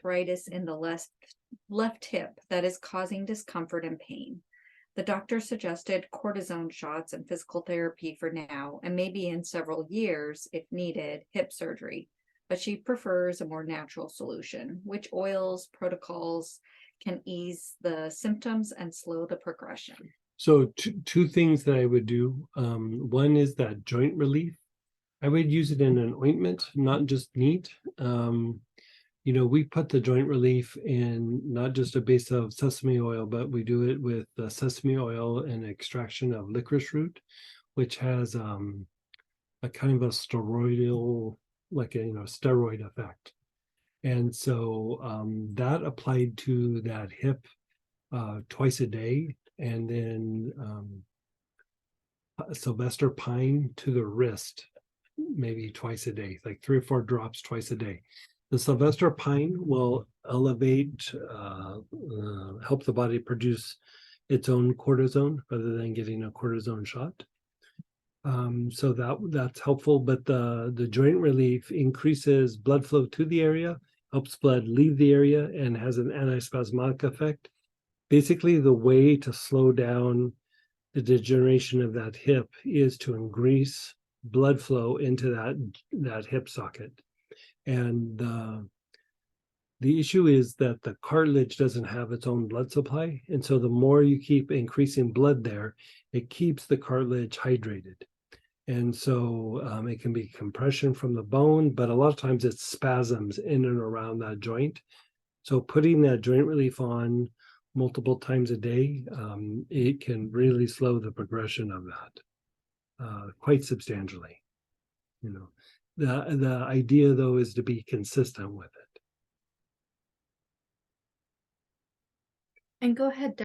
arthritis in the left hip that is causing discomfort and pain. The doctor suggested cortisone shots and physical therapy for now, and maybe in several years, if needed, hip surgery. But she prefers a more natural solution. Which oils, protocols can ease the symptoms and slow the progression? So two things that I would do. One is that joint relief. I would use it in an ointment, not just neat. We put the joint relief in not just a base of sesame oil, but we do it with sesame oil and extraction of licorice root, which has a kind of a steroidal, steroid effect. And so that applied to that hip twice a day, and then Sylvester pine to the wrist maybe twice a day, like 3 or 4 drops twice a day. The Sylvester pine will elevate, help the body produce its own cortisone rather than getting a cortisone shot. So that's helpful, but the joint relief increases blood flow to the area, helps blood leave the area, and has an antispasmodic effect. Basically, the way to slow down the degeneration of that hip is to increase blood flow into that hip socket. And the issue is that the cartilage doesn't have its own blood supply. And so the more you keep increasing blood there, it keeps the cartilage hydrated. And so it can be compression from the bone, but a lot of times it's spasms in and around that joint. So putting that joint relief on multiple times a day, it can really slow the progression of that quite substantially. The idea, though, is to be consistent with it. And go ahead,